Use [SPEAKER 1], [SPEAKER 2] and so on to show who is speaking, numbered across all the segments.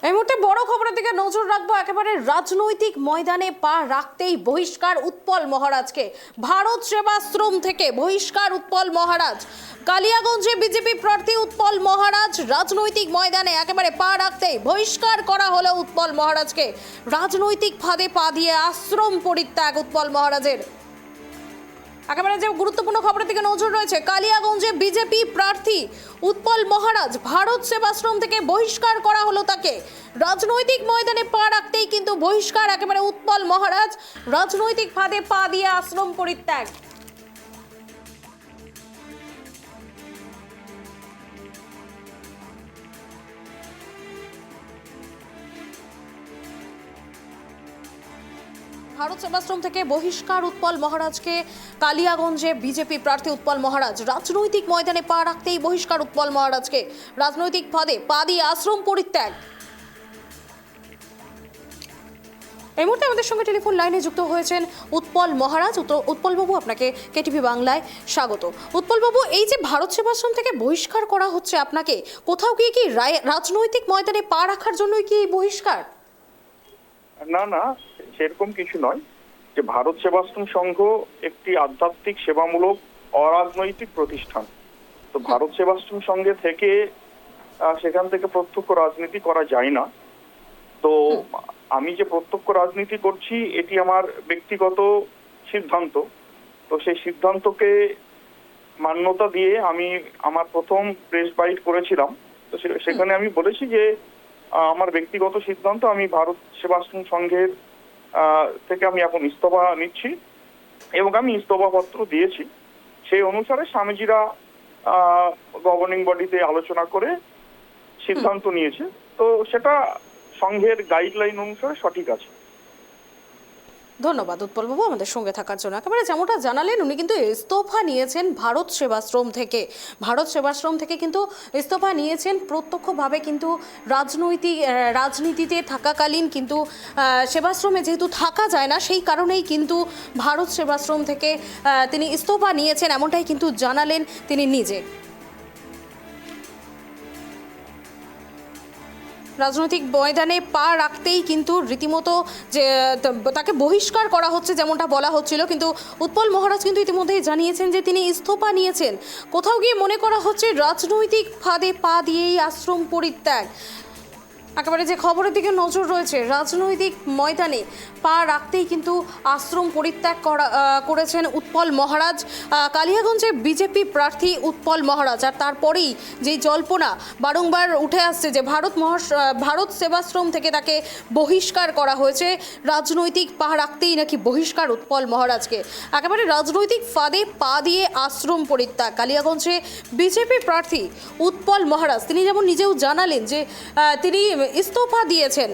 [SPEAKER 1] এই মুহূর্তে বড় খবরের দিকে নজর রাখবো। একেবারে রাজনৈতিক ময়দানে পা রাখতেই বহিষ্কার উৎপল মহারাজকে। ভারত সেবাশ্রম থেকে বহিষ্কার উৎপল মহারাজ। কালিয়াগঞ্জে বিজেপি প্রার্থী উৎপল মহারাজ রাজনৈতিক ময়দানে একেবারে পা রাখতেই বহিষ্কার করা হলো উৎপল মহারাজকে। রাজনৈতিক ফাঁদে পা দিয়ে আশ্রম পরিত্যাগ উৎপল মহারাজের। একেবারে যে গুরুত্বপূর্ণ খবরের দিকে নজর রয়েছে, কালিয়াগঞ্জে বিজেপি প্রার্থী উৎপল মহারাজ ভারত সেবাশ্রম থেকে বহিষ্কার করা হলো তাকে। রাজনৈতিক ময়দানে পা রাখতেই কিন্তু বহিষ্কার একেবারে উৎপল মহারাজ। রাজনৈতিক ফাঁদে পা দিয়ে আশ্রম পরিত্যাগ। ভারত সেবাশ্রম থেকে বহিষ্কার উৎপল মহারাজকে। কালিয়াগঞ্জে বিজেপি প্রার্থী উৎপল মহারাজ রাজনৈতিক ময়দানে পা রাখতেই বহিষ্কার উৎপল মহারাজকে। রাজনৈতিক ফাঁদে পা দিয়ে আশ্রম পরিত্যাগ। এই মুহূর্তে আমাদের সঙ্গে টেলিফোন লাইনে যুক্ত হয়েছেন উৎপল মহারাজ। উৎপলবাবু, আপনাকে কেটিভি বাংলায় স্বাগত। উৎপলবাবু, এই যে ভারত সেবাশ্রম থেকে বহিষ্কার করা হচ্ছে আপনাকে, কোথাও গিয়ে কি রাজনৈতিক ময়দানে পা রাখার জন্যই কি বহিষ্কার?
[SPEAKER 2] না, সেরকম কিছু নয়। যে ভারত সেবাশ্রম সংঘ একটি আধ্যাত্মিক সেবামূলক অরাজনৈতিক প্রতিষ্ঠান। তো ভারত সেবাশ্রম সংঘে থেকে সেখান থেকে প্রত্যক্ষ রাজনীতি করা যায় না। তো আমি যে প্রত্যক্ষ রাজনীতি করছি এটি আমার ব্যক্তিগত সিদ্ধান্ত। তো সেই সিদ্ধান্তকে মান্যতা দিয়ে আমি আমার প্রথম প্রেস বাইট করেছিলাম। তো সেখানে আমি বলেছি যে আমার ব্যক্তিগত সিদ্ধান্ত, আমি ভারত সেবাশ্রম সংঘের থেকে আমি এখন ইস্তফা নিচ্ছি এবং আমি ইস্তফা পত্র দিয়েছি। সেই অনুসারে স্বামীজিরা গভর্নিং বডিতে আলোচনা করে সিদ্ধান্ত নিয়েছে। তো সেটা সংঘের গাইডলাইন অনুসারে সঠিক আছে।
[SPEAKER 1] ধন্যবাদ উৎপলবাবু আমাদের সঙ্গে থাকার জন্য। একেবারে যেমনটা জানালেন, উনি কিন্তু ইস্তফা নিয়েছেন ভারত সেবাশ্রম থেকে। ভারত সেবাশ্রম থেকে কিন্তু ইস্তফা নিয়েছেন প্রত্যক্ষভাবে। কিন্তু রাজনীতিতে থাকাকালীন কিন্তু সেবাশ্রমে যেহেতু থাকা যায় না, সেই কারণেই কিন্তু ভারত সেবাশ্রম থেকে তিনি ইস্তফা নিয়েছেন, এমনটাই কিন্তু জানালেন তিনি নিজে। রাজনৈতিক ময়দানে পা রাখতেই কিন্তু রীতিমতো যে তাকে বহিষ্কার করা হচ্ছে যেমনটা বলা হচ্ছিল, কিন্তু উৎপল মহারাজ কিন্তু ইতিমধ্যেই জানিয়েছেন যে তিনি ইস্তফা নিয়েছেন। কোথাও গিয়ে মনে করা হচ্ছে রাজনৈতিক ফাঁদে পা দিয়েই আশ্রম পরিত্যাগ। একেবারে যে খবরের দিকে নজর রয়েছে, রাজনৈতিক ময়দানে পা রাখতেই কিন্তু আশ্রম পরিত্যাগ করেছেন উৎপল মহারাজ। কালিয়াগঞ্জে বিজেপি প্রার্থী উৎপল মহারাজ। আর তারপরেই যেই জল্পনা বারংবার উঠে আসছে যে ভারত সেবাশ্রম থেকে তাকে বহিষ্কার করা হয়েছে, রাজনৈতিক পা রাখতেই নাকি বহিষ্কার উৎপল মহারাজকে। একেবারে রাজনৈতিক ফাঁদে পা দিয়ে আশ্রম পরিত্যাগ। কালিয়াগঞ্জে বিজেপি প্রার্থী উৎপল মহারাজ তিনি যেমন নিজেও জানালেন যে তিনি ইস্তফা দিয়েছেন,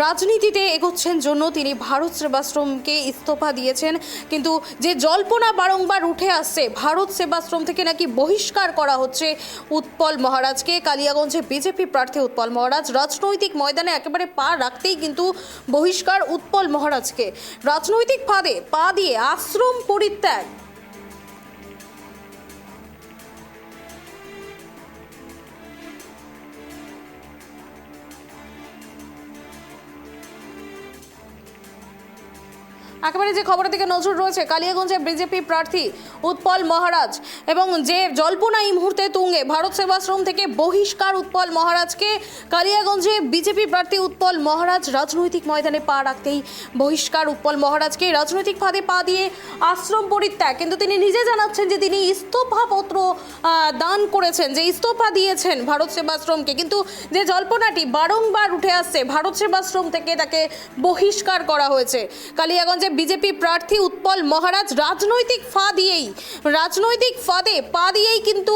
[SPEAKER 1] রাজনীতিতে এগোচ্ছেন জন্য তিনি ভারত সেবাশ্রমকে ইস্তফা দিয়েছেন। কিন্তু যে জল্পনা বারংবার উঠে আসছে, ভারত সেবাশ্রম থেকে নাকি বহিষ্কার করা হচ্ছে উৎপল মহারাজকে। কালিয়াগঞ্জে বিজেপি প্রার্থী উৎপল মহারাজ রাজনৈতিক ময়দানে একেবারে পা রাখতেই কিন্তু বহিষ্কার উৎপল মহারাজকে। রাজনৈতিক ফাঁদে পা দিয়ে আশ্রম পরিত্যাগ। একেবারে যে খবরের দিকে নজর রয়েছে, কালিয়াগঞ্জে বিজেপি প্রার্থী উৎপল মহারাজ এবং যে জল্পনা এই মুহূর্তে তুঙ্গে, ভারত সেবাশ্রম থেকে বহিষ্কার উৎপল মহারাজকে। কালিয়াগঞ্জে বিজেপি প্রার্থী উৎপল মহারাজ রাজনৈতিক ময়দানে পা রাখতেই বহিষ্কার উৎপল মহারাজকে। রাজনৈতিক ফাঁদে পা দিয়ে আশ্রম পরিত্যাগ। কিন্তু তিনি নিজে জানাচ্ছেন যে তিনি ইস্তফা পত্র দান করেছেন, যে ইস্তফা দিয়েছেন ভারত সেবাশ্রমকে। কিন্তু যে জল্পনাটি বারংবার উঠে আসছে, ভারত সেবাশ্রম থেকে তাকে বহিষ্কার করা হয়েছে। কালিয়াগঞ্জে বিজেপি প্রার্থী উৎপল মহারাজ রাজনৈতিক ফাঁদে পা দিয়েই কিন্তু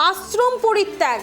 [SPEAKER 1] আশ্রম পরিত্যাগ।